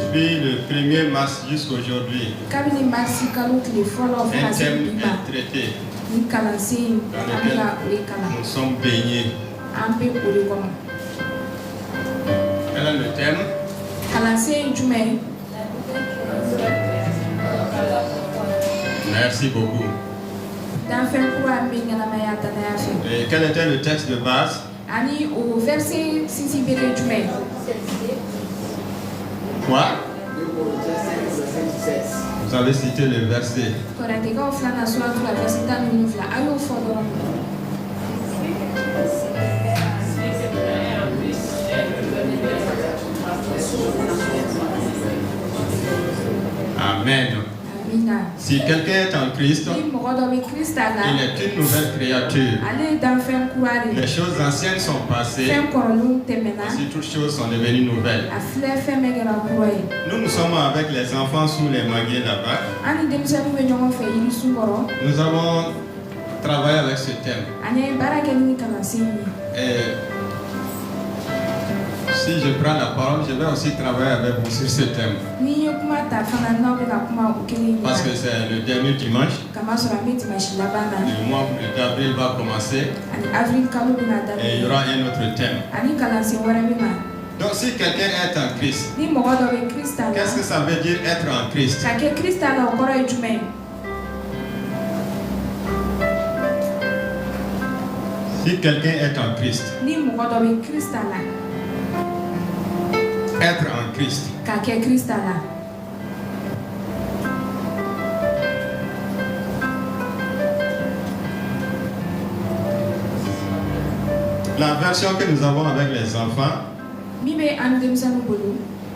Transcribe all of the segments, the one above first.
depuis le 1er mars jusqu'à aujourd'hui, un thème est traité dans lequel nous sommes baignés. Quel est le thème? Merci beaucoup. Et quel était le texte de base? Quoi? Vous avez cité le verset. Amen. Si quelqu'un est en Christ, il est une nouvelle créature. Les choses anciennes sont passées. Si toutes choses sont devenues nouvelles. Nous sommes avec les enfants sous les manguiers là-bas. Nous avons travaillé avec ce thème. Et si je prends la parole, je vais aussi travailler avec vous sur ce thème. Parce que c'est le dernier dimanche. Le mois d'avril va commencer. Et il y aura un autre thème. Donc si quelqu'un est en Christ, qu'est-ce que ça veut dire être en Christ? Si quelqu'un est en Christ, être en Christ. La version que nous avons avec les enfants,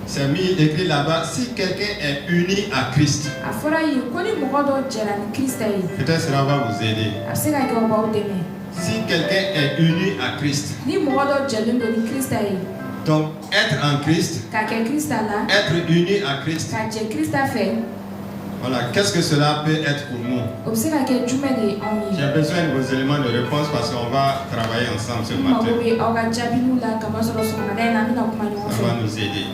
c'est mis écrit là-bas, si quelqu'un est uni à Christ. Peut-être cela va vous aider. Si quelqu'un est uni à Christ. Donc, être en Christ, être uni à Christ, voilà, qu'est-ce que cela peut être pour nous? J'ai besoin de vos éléments de réponse parce qu'on va travailler ensemble ce matin. Ça va nous aider.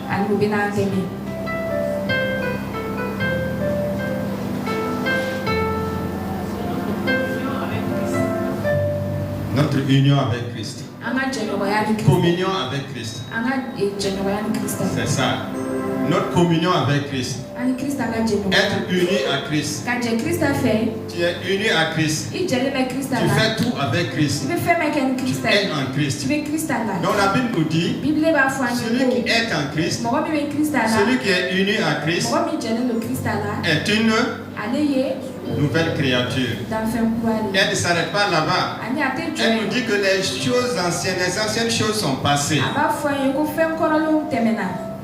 Notre union avec Christ. Communion avec Christ. C'est ça. Notre communion avec Christ. Être uni à Christ. Tu es uni à Christ. Tu fais tout avec Christ. Tu es en Christ. Donc la Bible nous dit, celui qui est en Christ, celui qui est uni à Christ, est une nouvelle créature. Elle ne s'arrête pas là-bas. Elle nous dit que les choses anciennes, les anciennes choses sont passées.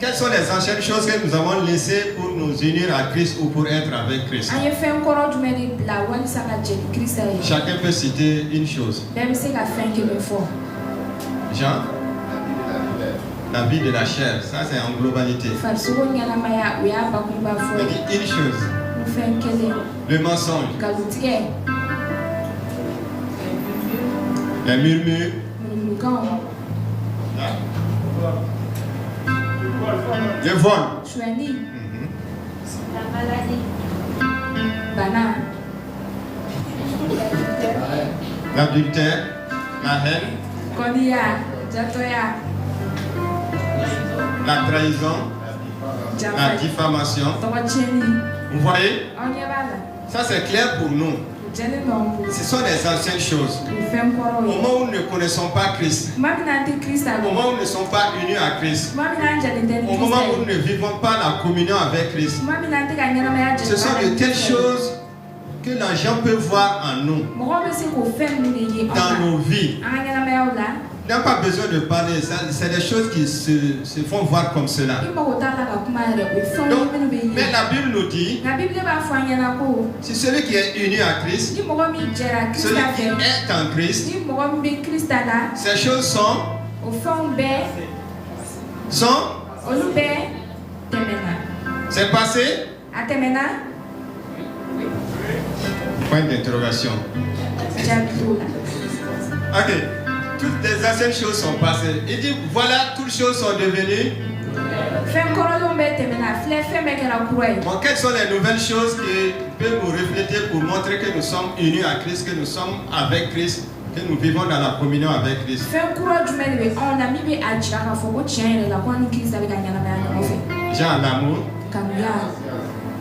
Quelles sont les anciennes choses que nous avons laissées pour nous unir à Christ ou pour être avec Christ? Chacun peut citer une chose. Jean? La vie de la chair, ça c'est en globalité. Il dit une chose. Le mensonge. Les murmures. Le vol. La maladie. L'adultère. La haine. La trahison. La diffamation. Vous voyez? Ça c'est clair pour nous. Ce sont les anciennes choses. Au moment où nous ne connaissons pas Christ, au moment où nous ne sommes pas unis à Christ, au moment où nous ne vivons pas la communion avec Christ, ce sont de telles choses que les gens peuvent voir en nous, dans nos vies. Il n'y a pas besoin de parler, c'est des choses qui se font voir comme cela. Donc, mais la Bible nous dit, si celui qui est uni à Christ, celui qui est en Christ, ces choses sont c'est passé. Point d'interrogation. Ok. Toutes les anciennes choses sont passées. Il dit voilà, toutes choses sont devenues Bon, quelles sont les nouvelles choses qui peuvent nous refléter pour montrer que nous sommes unis à Christ, que nous sommes avec Christ, que nous vivons dans la communion avec Christ? Jean, l'amour,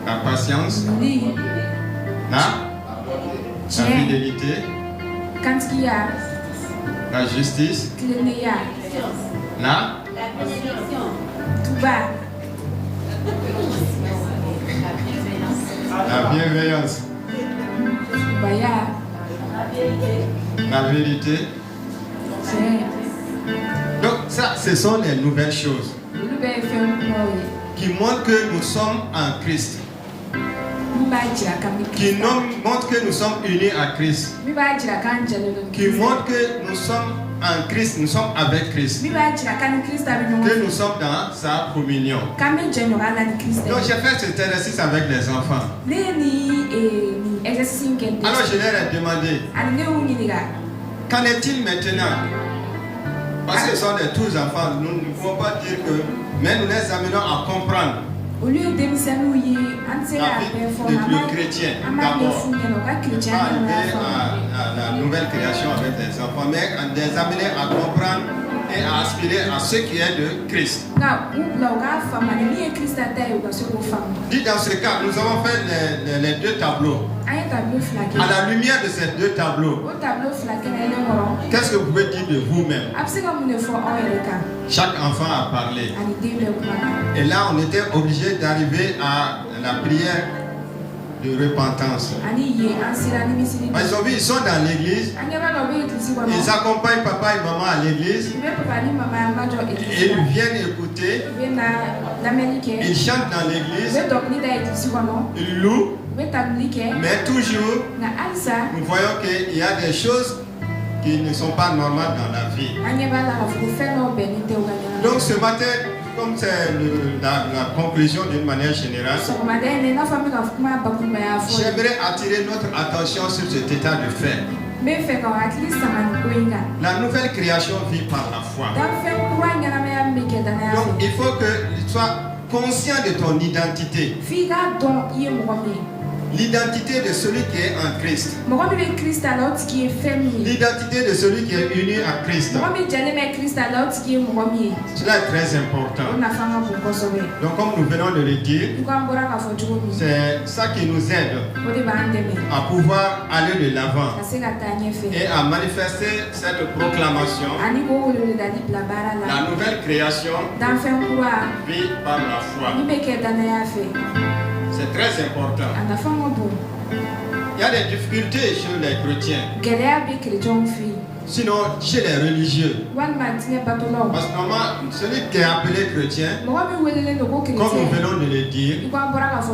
la patience, la fidélité, la justice, la bienveillance, la vérité. Donc ça, ce sont les nouvelles choses qui montrent que nous sommes en Christ, qui montrent que nous sommes unis à Christ, qui montrent que nous sommes en Christ, nous sommes avec Christ, que nous sommes dans sa communion. Donc j'ai fait cet exercice avec les enfants. Alors je leur ai demandé, qu'en est-il maintenant? Parce que ce sont des tous enfants, nous ne pouvons pas dire que, mais nous les amenons à comprendre la vie du chrétien d'abord. Pas arriver à la nouvelle création avec des enfants, mais les amener à comprendre et à aspirer à ce qui est de Christ. Dit dans ce cas, nous avons fait les deux tableaux. À la lumière de ces deux tableaux, qu'est-ce que vous pouvez dire de vous-même? Chaque enfant a parlé. Et là, on était obligé d'arriver à la prière de repentance. Ils ont vu, ils sont dans l'église, ils accompagnent papa et maman à l'église, ils viennent écouter, ils chantent dans l'église, ils louent, mais toujours nous voyons qu'il y a des choses qui ne sont pas normales dans la vie. Donc ce matin, comme c'est la conclusion d'une manière générale, j'aimerais attirer notre attention sur cet état de fait. La nouvelle création vit par la foi. Donc il faut que tu sois conscient de ton identité. L'identité de celui qui est en Christ. L'identité de celui qui est uni à Christ. Cela est très important. Donc comme nous venons de le dire, c'est ça qui nous aide à pouvoir aller de l'avant et à manifester cette proclamation. La nouvelle création vit par la foi. C'est très important. Il y a des difficultés chez les chrétiens. Sinon, chez les religieux. Parce que normalement, celui qui est appelé chrétien, comme nous venons de le dire,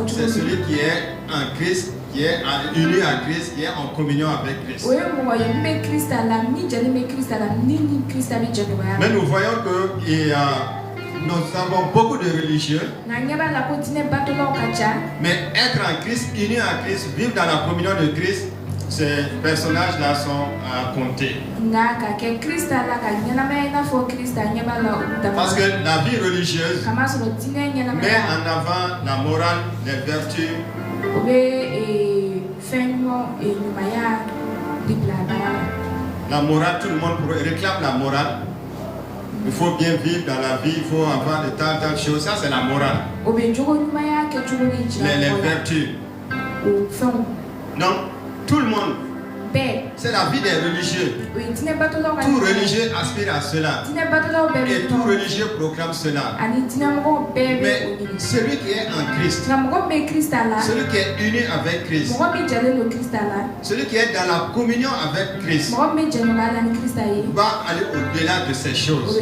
c'est celui qui est en Christ, qui est uni à Christ, qui est en communion avec Christ. Mais nous voyons que nous avons beaucoup de religieux, mais être en Christ, uni à Christ, vivre dans la communion de Christ, ces personnages-là sont à compter. Parce que la vie religieuse met en avant la morale, les vertus. La morale, tout le monde réclame la morale. Il faut bien vivre dans la vie, il faut avoir de telles choses. Ça, c'est la morale. Les vertus. Non, tout le monde. C'est la vie des religieux. Tout religieux aspire à cela. Et tout religieux proclame cela. Mais celui qui est en Christ, celui qui est uni avec Christ, celui qui est dans la communion avec Christ, va aller au-delà de ces choses.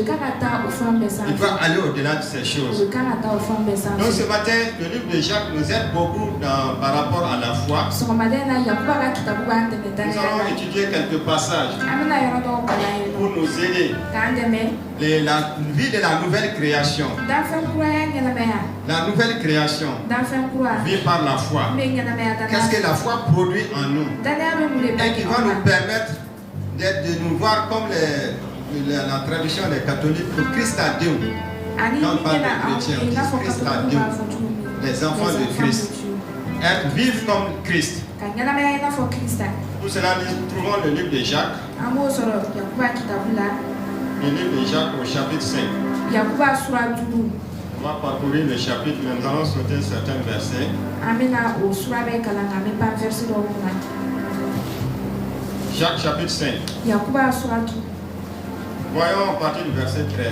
Il va aller au-delà de ces choses. Donc ce matin, le livre de Jacques nous aide beaucoup par rapport à la foi. Nous allons étudier quelques passages pour nous aider. La vie de la nouvelle création. La nouvelle création vit par la foi. Qu'est-ce que la foi produit en nous? Et qui va nous permettre de nous voir comme la tradition des catholiques, le Christ a Dieu. Quand on parle des chrétiens, Christ a Dieu. des enfants de Christ. Être vivre comme Christ. Pour cela, nous trouvons le livre de Jacques. Le livre de Jacques au chapitre 5. On va parcourir le chapitre, mais nous allons sauter certains versets. Jacques chapitre 5. Voyons à partir du verset 13.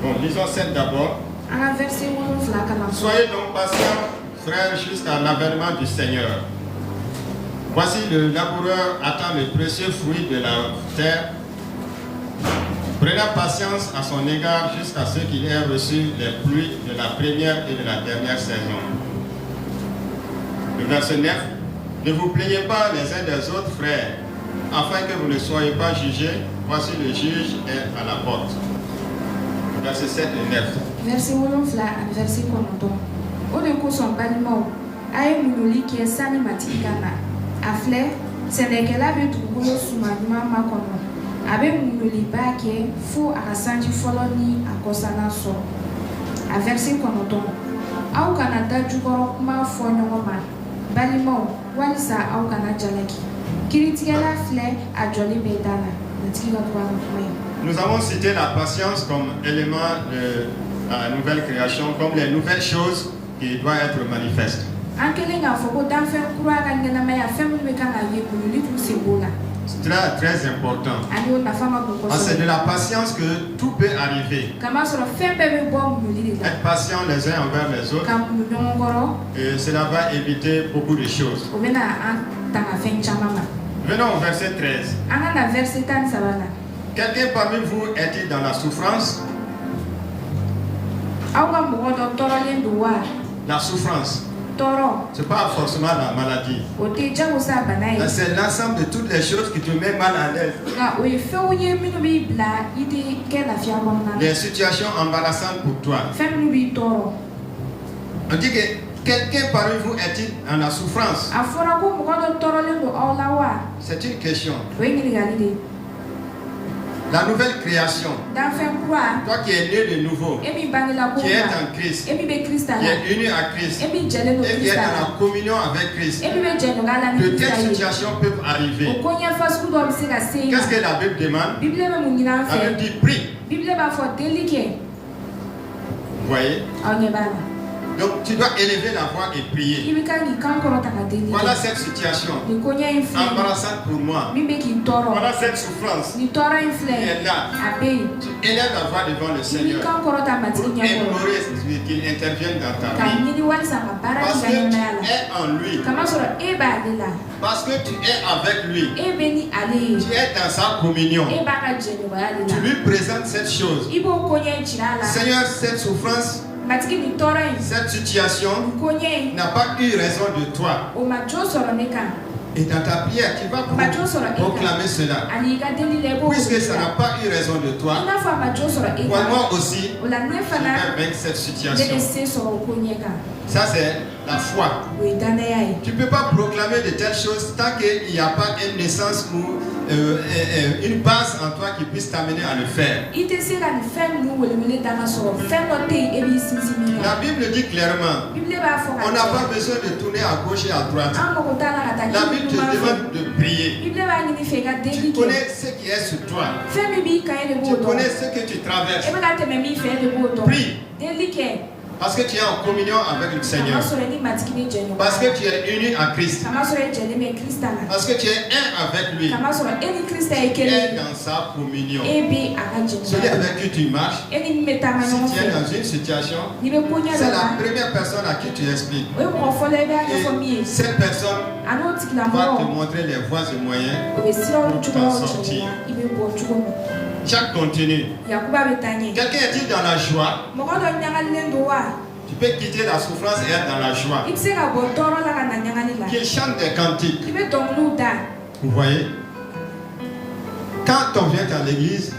Bon, lisons 7 d'abord. Soyez donc patients, frères, jusqu'à l'avènement du Seigneur. Voici le laboureur attend le précieux fruit de la terre, prenant patience à son égard jusqu'à ce qu'il ait reçu les pluies de la première et de la dernière saison. Le verset 9. Ne vous plaignez pas les uns des autres, frères, afin que vous ne soyez pas jugés. Voici le juge est à la porte. Verset 7 et 9. Verset 11 et verset 19. Au de son balimo, aïe mounoli qui est sani matikana. Afle, c'est qu'elle avait trouvé sous ma maman comme avec mounoli ba qui est fou à Sanji Foloni à Kosana so. À verset 19. Au Canada du corps ma fonoma. Balimo, walisa au Canada jalaki. Kiritigala fle à Jolly Bedana. Nous avons cité la patience comme élément de la nouvelle création, comme les nouvelles choses qui doivent être manifestes. C'est très, très important. Parce que c'est de la patience que tout peut arriver. Être patient les uns envers les autres. Et cela va éviter beaucoup de choses. Venons au verset 13. Quelqu'un parmi vous est-il dans la souffrance? La souffrance. Ce n'est pas forcément la maladie. C'est l'ensemble de toutes les choses qui te mettent mal à l'aise. Les situations embarrassantes pour toi. On dit que quelqu'un parmi vous est-il dans la souffrance? C'est une question. La nouvelle création, toi qui es né de nouveau, qui est en Christ, qui est uni à Christ, et qui est dans la communion avec Christ, de telles situations peuvent arriver. Qu'est-ce que la Bible demande? La Bible dit prie. Vous voyez? Donc tu dois élever la voix et prier. Voilà cette situation embarrassante pour moi. Voilà cette souffrance qui est là. Tu élèves la voix devant le Seigneur pour implorer qu'il intervienne dans ta vie. Parce que tu es en lui. Parce que tu es avec lui. Tu es dans sa communion. Tu lui présentes cette chose. Seigneur, cette souffrance, cette situation n'a pas eu raison de toi. Et dans ta prière, tu vas proclamer cela. Puisque ça n'a pas eu raison de toi, moi aussi, je vais vaincre cette situation. Ça, c'est la foi. Tu ne peux pas proclamer de telles choses tant qu'il n'y a pas une naissance ou une base en toi qui puisse t'amener à le faire. La Bible dit clairement, on n'a pas besoin de tourner à gauche et à droite. La Bible te demande de prier. Tu connais ce qui est sur toi. Tu connais ce que tu traverses. Prie. Parce que tu es en communion avec le Seigneur. Parce que tu es uni à Christ. Parce que tu es un avec lui. Tu es dans sa communion. Celui avec qui tu marches, si tu es dans une situation, c'est la première personne à qui tu expliques. Et cette personne va te montrer les voies et moyens pour t'en sortir. Jacques continue. Quelqu'un est-il dans la joie? Tu peux quitter la souffrance et être dans la joie. Qu'il chante des cantiques. Vous voyez? Quand on vient à l'église,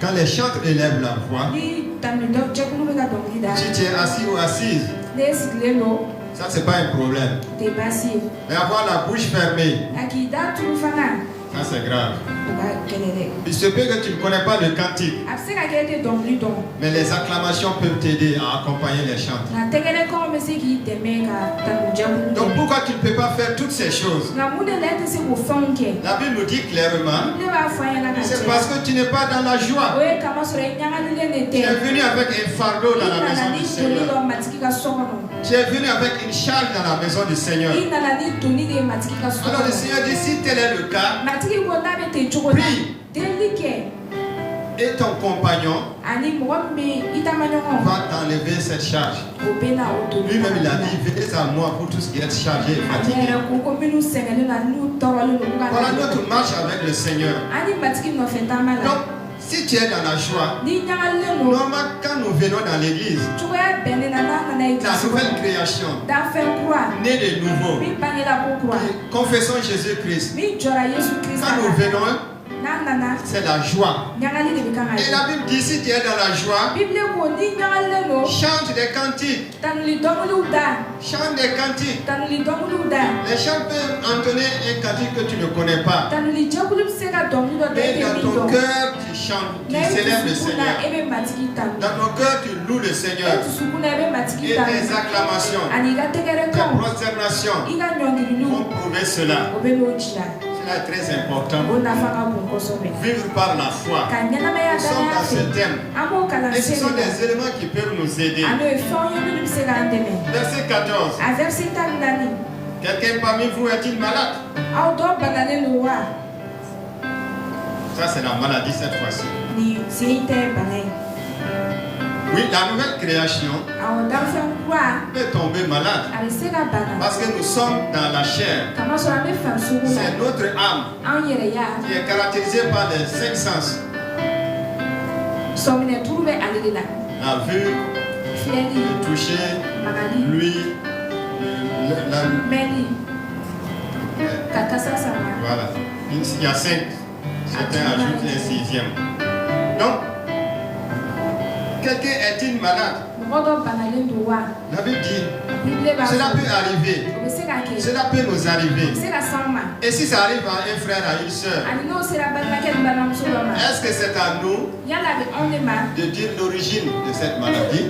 quand les chantres élèvent la voix, si tu es assis ou assise, ça c'est pas un problème. Mais avoir la bouche fermée, Ça c'est grave. Il se peut que tu ne connais pas le cantique, mais les acclamations peuvent t'aider à accompagner les chants. Donc pourquoi tu ne peux pas faire toutes ces choses? La Bible nous dit clairement, c'est parce que tu n'es pas dans la joie. Tu es venu avec un fardeau dans la maison du Seigneur. Tu es venu avec une charge dans la maison du Seigneur. Alors le Seigneur dit, si tel est le cas, prie. Et ton compagnon va t'enlever cette charge. Lui-même il a dit, venez à moi pour tout ce qui est chargé et fatigué. Voilà notre marche avec le Seigneur. Donc, si tu es dans la joie, normalement quand nous venons dans l'église, la nouvelle création, né de nouveau, confessons Jésus-Christ. Quand nous venons, c'est la joie. Et la Bible dit, si tu es dans la joie, chante des cantiques. Chante des cantiques. Les chants peuvent entonner un cantique que tu ne connais pas. Mais dans ton cœur, tu chantes, tu célèbres le Seigneur. Dans ton cœur, tu loues le Seigneur. Et tes acclamations, tes prosternations vont prouver cela. C'est très important. Vivre par la foi. Nous sommes dans ce thème. Et ce sont des éléments qui peuvent nous aider. Verset 14. Quelqu'un parmi vous est-il malade? Ça c'est la maladie cette fois-ci. Oui, la nouvelle création peut tomber malade parce que nous sommes dans la chair. C'est notre âme qui est caractérisée par les 5 sens. La vue, le toucher, l'ouïe, voilà. Il y a 5. Certains ajoutent un 6e. Donc, quelqu'un est-il malade? La Bible dit, cela peut arriver. Cela peut nous arriver. Et si ça arrive à un frère, à une soeur, est-ce que c'est à nous de dire l'origine de cette maladie?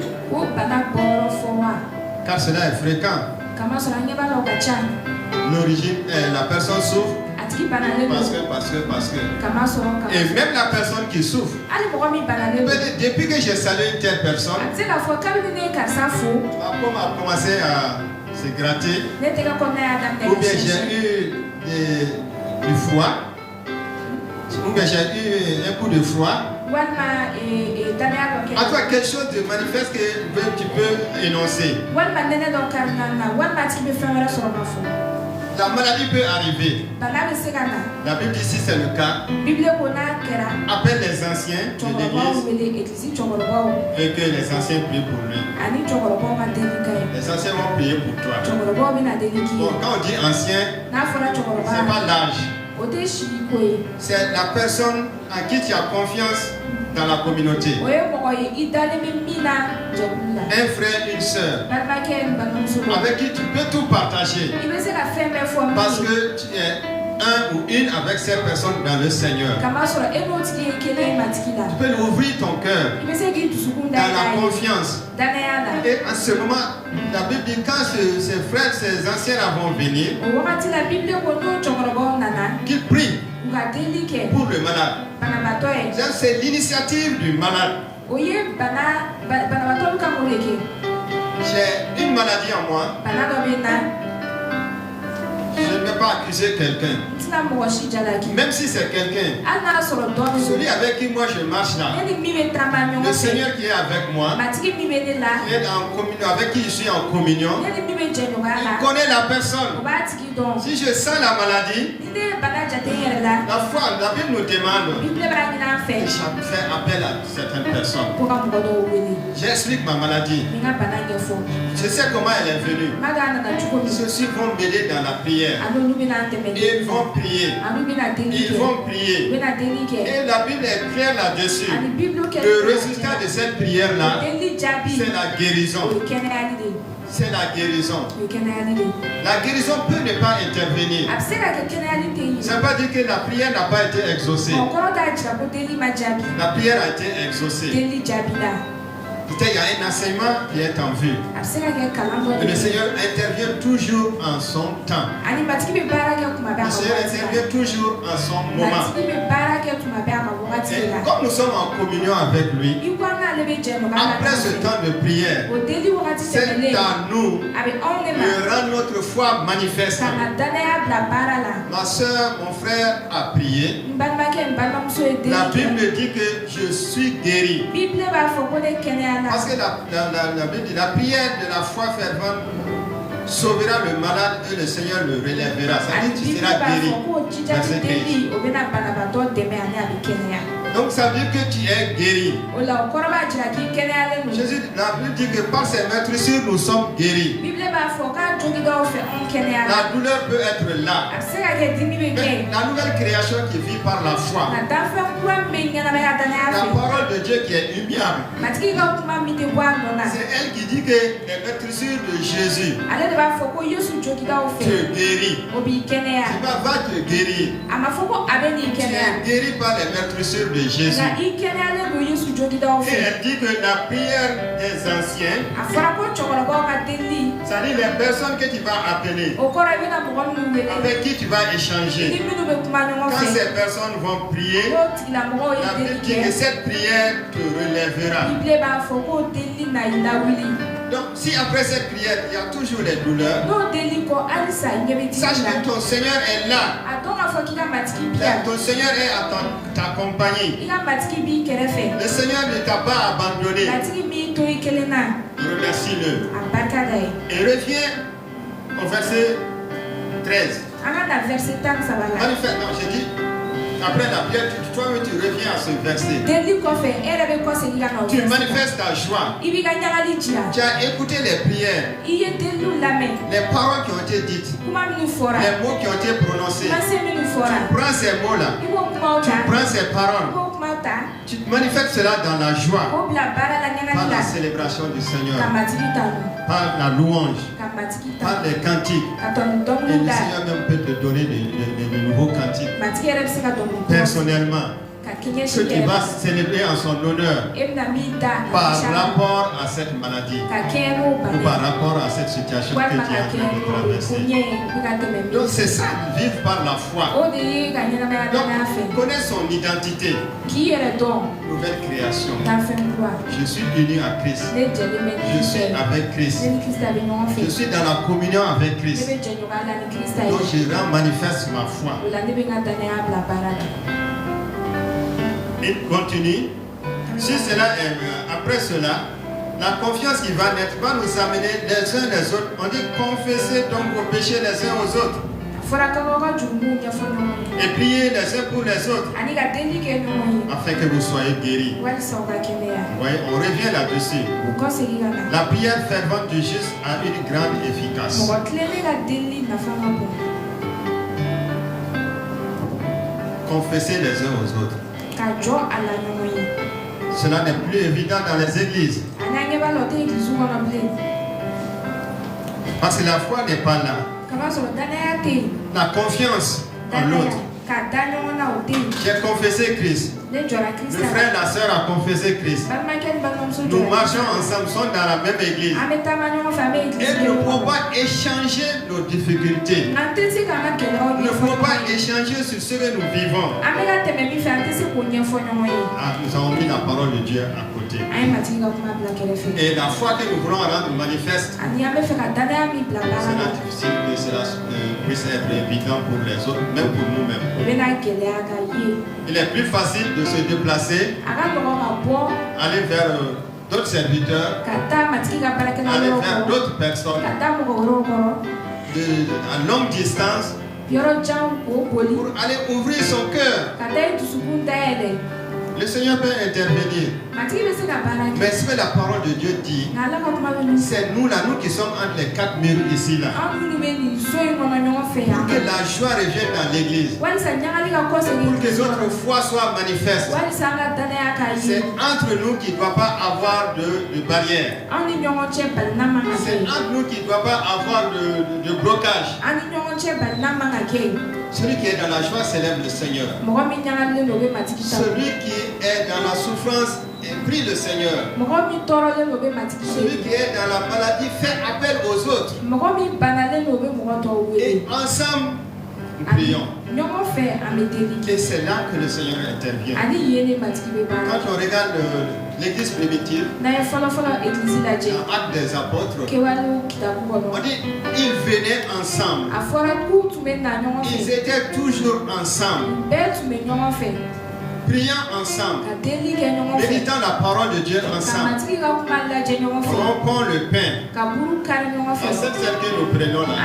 Car cela est fréquent. L'origine, la personne souffre. Parce que. Et même la personne qui souffre, depuis que j'ai salué une telle personne, la pomme a commencé à se gratter, ou bien j'ai eu du froid, ou bien j'ai eu un coup de froid. En toi, quelque chose de manifeste que tu peux énoncer. La maladie peut arriver. La Bible dit si c'est le cas, appelle les anciens de l'église et que les anciens prient pour lui. Les anciens vont prier pour toi. Bon, quand on dit ancien, c'est pas l'âge. C'est la personne à qui tu as confiance dans la communauté. Un frère, une soeur avec qui tu peux tout partager parce que tu es un ou une avec cette personne dans le Seigneur. Tu peux ouvrir ton cœur dans la confiance. Et à ce moment, la Bible dit quand ces frères, ces anciens vont venir, qu'ils prient pour le malade. C'est l'initiative du malade. J'ai une maladie en moi. Je ne vais pas accuser quelqu'un. Même si c'est quelqu'un, celui avec qui moi je marche là, le Seigneur qui est avec moi, qui est avec qui je suis en communion, il connaît la personne. Si je sens la maladie, la foi, la Bible nous demande de faire appel à certaines personnes. J'explique ma maladie. Je sais comment elle est venue. Ceux-ci vont m'aider dans la prière. prière. Ils vont prier. Ils vont prier. Et la Bible est claire là-dessus. Le résultat de cette prière-là, c'est la guérison. C'est la guérison. La guérison peut ne pas intervenir. Ça ne veut pas dire que la prière n'a pas été exaucée. La prière a été exaucée. Peut-être il y a un enseignement qui est en vue. Et le Seigneur intervient toujours en son temps. Le Seigneur intervient toujours en son moment. Et comme nous sommes en communion avec lui, après ce temps de prière, c'est à nous de rendre notre foi manifeste. Ma soeur, mon frère a prié. La Bible dit que je suis guéri. Parce que la Bible dit la prière de la foi fervente sauvera le malade et le Seigneur le relèvera. Ça dit que tu seras guéri. Verset 15. Donc ça veut dire que tu es guéri. Jésus, la Bible dit que par ses meurtrissures nous sommes guéris. La douleur peut être là. Mais la nouvelle création qui vit par la foi. La parole de Dieu qui est immuable. C'est elle qui dit que les meurtrissures de Jésus te guérit. Va te guérir. Tu es guéri par les meurtrissures de Jésus. Et elle dit que la prière des anciens, c'est-à-dire les personnes que tu vas appeler, avec qui tu vas échanger, quand ces personnes vont prier, la Bible dit que cette prière te relèvera. Donc si après cette prière il y a toujours les douleurs, sache que ton Seigneur est là. Ton Seigneur est à t'accompagner. Le Seigneur ne t'a pas abandonné. Remercie-le. Et reviens au verset 13. Non, j'ai dit, après la prière, toi-même tu reviens à ce verset. Tu manifestes ta joie. Tu as écouté les prières, les paroles qui ont été dites, les mots qui ont été prononcés. Tu prends ces mots-là, tu prends ces paroles, tu manifestes cela dans la joie, par la célébration du Seigneur, par la louange, par les cantiques. Et le Seigneur même peut te donner de nouveaux cantiques personnellement, que tu vas célébrer en son honneur par rapport à cette maladie ou par rapport à cette situation que tu es en train de traverser. Donc c'est ça, vivre par la foi. Donc connaître son identité. Nouvelle création. Je suis uni à Christ. Je suis avec Christ. Je suis dans la communion avec Christ. Donc je rends manifeste ma foi. Il continue. Si cela est, après cela, la confiance qui va naître va nous amener les uns les autres. On dit confesser donc vos péchés les uns aux autres. Et prier les uns pour les autres. Afin que vous soyez guéris. Oui, on revient là-dessus. La prière fervente du juste a une grande efficace. Confesser les uns aux autres. Cela n'est plus évident dans les églises. Parce que la foi n'est pas là. La confiance en l'autre. J'ai confessé Christ. Le frère et la soeur a confessé Christ. Nous marchons ensemble, nous sommes dans la même église. Et nous ne pouvons pas échanger nos difficultés. Nous ne pouvons pas échanger sur ce que nous vivons. Nous avons mis la parole de Dieu à côté. Et la foi que nous voulons rendre manifeste, c'est difficile que cela puisse être évident pour les autres, même pour nous-mêmes. Il est plus facile de se déplacer, aller vers d'autres serviteurs, aller vers d'autres personnes à longue distance pour aller ouvrir son cœur Le Seigneur peut intervenir. Mais ce que la parole de Dieu dit, c'est nous là, nous qui sommes entre les quatre murs ici là. Pour que la joie revienne dans l'église. Pour que notre foi soit manifeste. C'est entre nous qui ne doit pas avoir de barrière. C'est entre nous qui ne doit pas avoir de blocage. Celui qui est dans la joie célèbre le Seigneur. Celui qui est dans la souffrance prie le Seigneur. Celui qui est dans la maladie fait appel aux autres. Et ensemble, nous prions. Et c'est là que le Seigneur intervient. Quand on regarde l'église primitive, dans Actes des Apôtres, on dit ils venaient ensemble. Ils étaient toujours ensemble. Priant ensemble, méditant la parole de Dieu ensemble, rompant le pain. C'est celle que nous prenons là.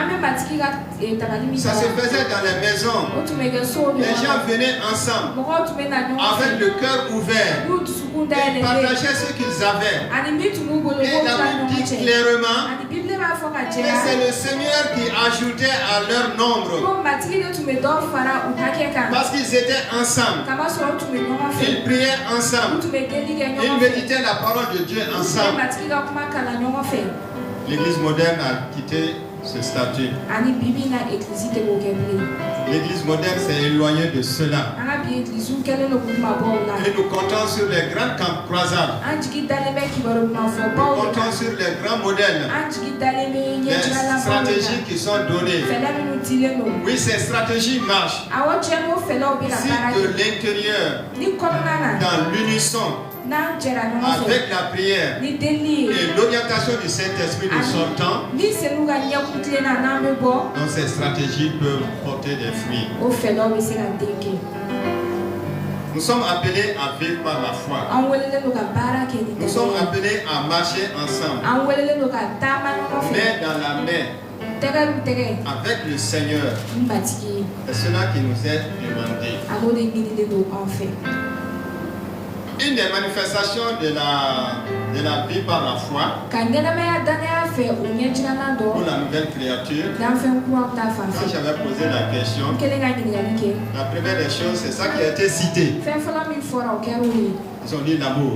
Ça se faisait dans les maisons. Les gens venaient ensemble avec le cœur ouvert. Ils partageaient ce qu'ils avaient. Et la Bible dit clairement que c'est le Seigneur qui ajoutait à leur nombre. Parce qu'ils étaient ensemble. Ils priaient ensemble. Ils méditaient la parole de Dieu ensemble. L'Église moderne a quitté ce statut. L'Église moderne s'est éloignée de cela. Et nous comptons sur les grandes croisades. Nous comptons sur les grands modèles. Les stratégies qui sont données. Oui, ces stratégies marchent. Si de l'intérieur, dans l'unisson, avec la prière et l'orientation du Saint-Esprit de son temps, donc ces stratégies peuvent porter des fruits. Nous sommes appelés à vivre par la foi. Nous sommes appelés à marcher ensemble, main dans la main, avec le Seigneur. C'est cela qui nous est demandé. Une des manifestations de la vie par la foi pour la nouvelle créature, quand j'avais posé la question, la première des choses, c'est ça qui a été cité. Ils ont dit l'amour.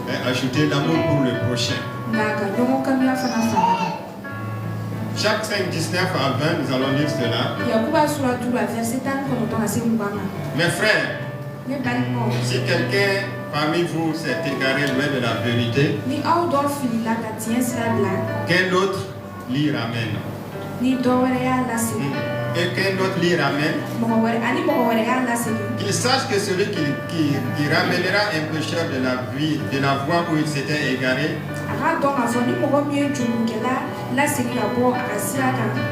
Et ajouter l'amour pour le prochain. Jacques 5, 19 à 20, nous allons lire cela. Mes frères, si quelqu'un parmi vous s'est égaré loin de la vérité, qu'un autre l'y ramène. Et qu'un autre l'y ramène. Qu'il sache que celui qui ramènera un pécheur de la voie où il s'était égaré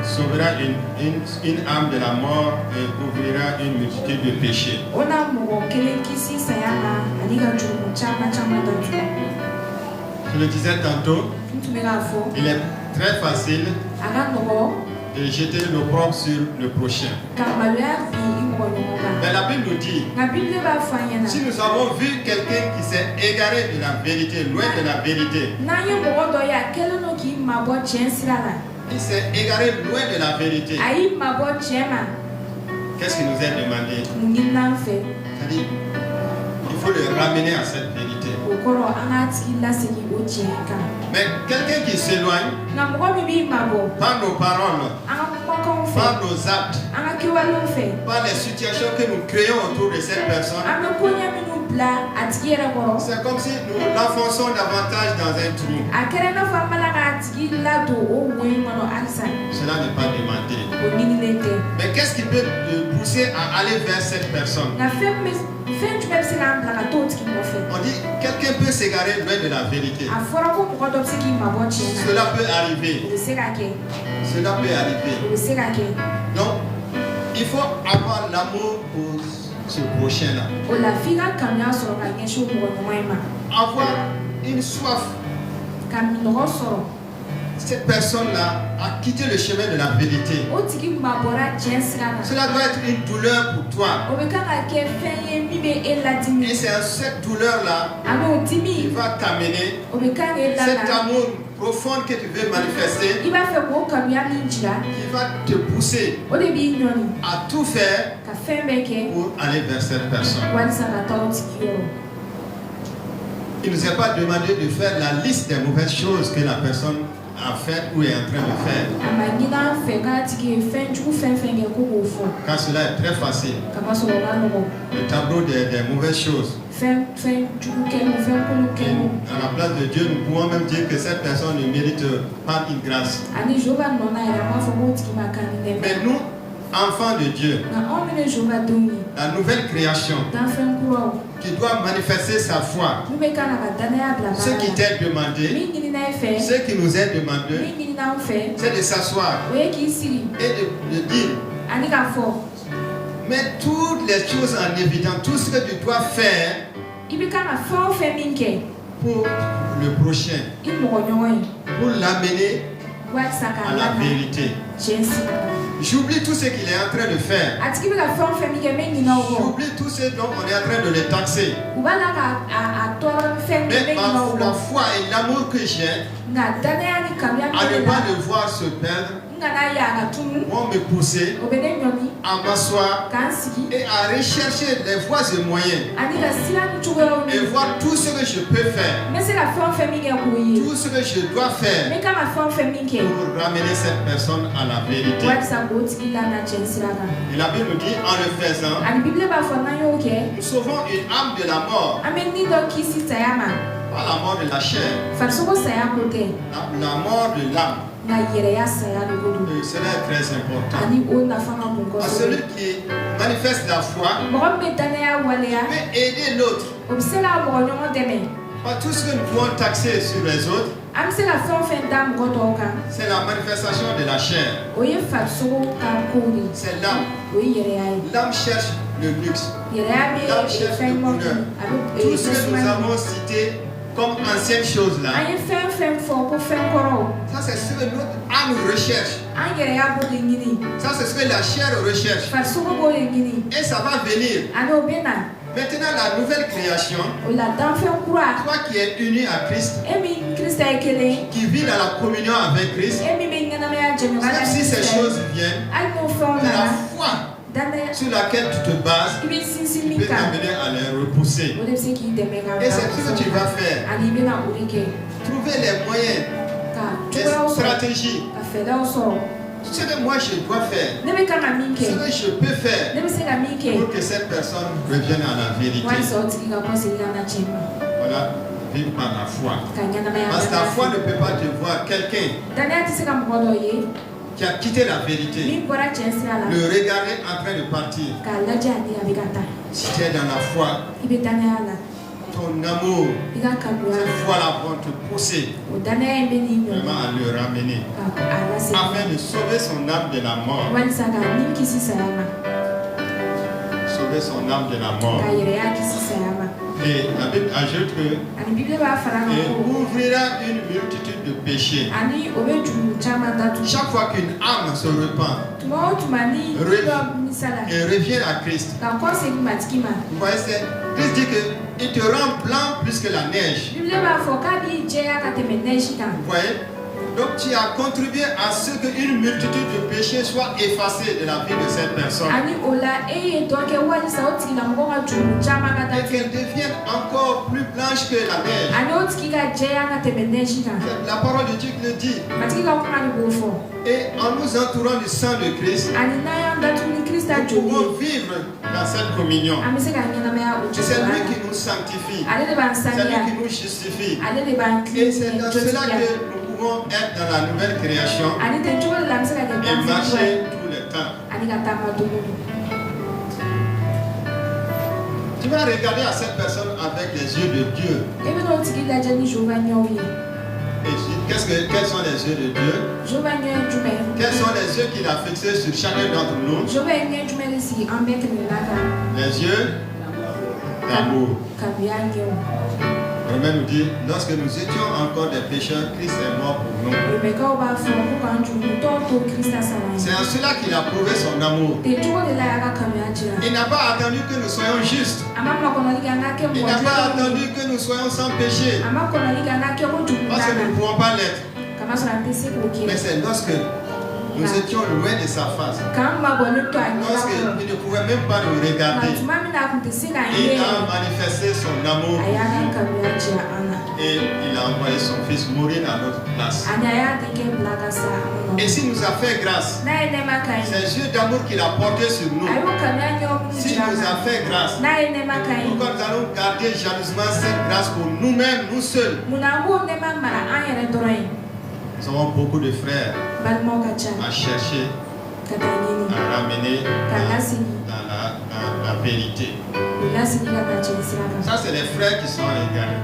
sauvera une âme de la mort et couvrira une multitude de péchés. Je le disais tantôt, il est très facile de jeter l'opprobre sur le prochain. Mais la Bible nous dit, si nous avons vu quelqu'un qui s'est égaré de la vérité, loin de la vérité, il s'est égaré loin de la vérité, qu'est-ce qui nous est demandé? C'est-à-dire, il faut le ramener à cette vérité. Mais quelqu'un qui s'éloigne par nos paroles, par nos actes, par les situations que nous créons autour de cette personne, c'est comme si nous l'enfonçons davantage dans un trou. Cela n'est pas demandé. Mais qu'est-ce qui peut te pousser à aller vers cette personne? On dit quelqu'un peut s'égarer loin de la vérité. Cela peut arriver. Cela peut arriver. Donc, il faut avoir l'amour pour ce prochain-là. Avoir une soif cette personne-là a quitté le chemin de la vérité. Cela doit être une douleur pour toi. Et c'est cette douleur-là qui va t'amener cet amour profond que tu veux manifester, qui va te pousser à tout faire pour aller vers cette personne. Il ne nous est pas demandé de faire la liste des mauvaises choses que la personne a fait ou est en train de faire. Car cela est très facile. Le tableau des mauvaises choses. À la place de Dieu, nous pouvons même dire que cette personne ne mérite pas une grâce. Mais nous, enfants de Dieu, la nouvelle création qui doit manifester sa foi, ce qui t'est demandé, ce qui nous est demandé, c'est de s'asseoir et de dire, mais toutes les choses en évidence, tout ce que tu dois faire pour le prochain, pour l'amener à la vérité. J'oublie tout ce qu'il est en train de faire. J'oublie tout ce dont on est en train de le taxer. Mais la foi et l'amour que j'ai à ne pas le voir se perdre vont me pousser à m'asseoir et à rechercher les voies et moyens et voir tout ce que je peux faire, tout ce que je dois faire pour ramener cette personne à la vérité. Et la Bible nous dit, en le faisant, nous sauvons une âme de la mort. Pas la mort de la chair, la mort de l'âme. Cela est très important. À celui qui manifeste la foi peut aider l'autre. Pas tout ce que nous pouvons taxer sur les autres, c'est la manifestation de la chair. C'est l'âme. L'âme cherche le luxe. L'âme cherche le bonheur. Tout ce que nous avons cité comme anciennes choses là, ça c'est ce que notre âme recherche. Ça c'est ce que la chair recherche. Et ça va venir. Maintenant la nouvelle création, toi qui es uni à Christ, qui vit dans la communion avec Christ, même si ces choses viennent, c'est la foi sur laquelle tu te bases, tu peux t'amener à les repousser. Et c'est ce que tu vas faire. Trouver les moyens, les stratégies. Ce que moi je dois faire, ce que je peux faire pour que cette personne revienne à la vérité. Voilà, vivre par la foi. Parce que la foi ne peut pas te voir quelqu'un qui a quitté la vérité, le regarder en train de partir. Si tu es dans la foi, ton amour, cette foi-là vont te pousser vraiment à le ramener afin de sauver son âme de la mort. Sauver son âme de la mort. Et la Bible ajoute que il ouvrira une multitude de péchés. Chaque fois qu'une âme se repent et revient à Christ, vous voyez, Christ dit qu'il te rend blanc plus que la neige. Vous voyez? Donc tu as contribué à ce qu'une multitude de péchés soit effacée de la vie de cette personne. Et qu'elle devienne encore plus blanche que la neige. La parole de Dieu le dit. Et en nous entourant du sang de Christ, nous pouvons vivre dans cette communion. C'est lui qui nous sanctifie. C'est lui qui nous justifie. Et c'est dans cela que nous pouvons être dans la nouvelle création et marcher tout le temps. Tu vas regarder à cette personne avec les yeux de Dieu. Et quels sont les yeux de Dieu? Quels sont les yeux qu'il a fixés sur chacun d'entre nous? Les yeux d'amour. Romains nous dit, lorsque nous étions encore des pécheurs, Christ est mort pour nous. C'est en cela qu'il a prouvé son amour. Il n'a pas attendu que nous soyons justes. Il n'a pas attendu que nous soyons sans péché. Parce que nous ne pouvons pas l'être. Mais c'est lorsque nous étions loin de sa face. Lorsqu'il ne pouvait même pas nous regarder, il a manifesté son amour et il a envoyé son fils mourir à notre place. Et s'il nous a fait grâce, c'est le jeu d'amour qu'il a porté sur nous. S'il nous a fait grâce, pourquoi nous allons garder jalousement cette grâce pour nous-mêmes, nous seuls? Nous avons beaucoup de frères à chercher, à ramener dans la vérité. Ça, c'est les frères qui sont égarés.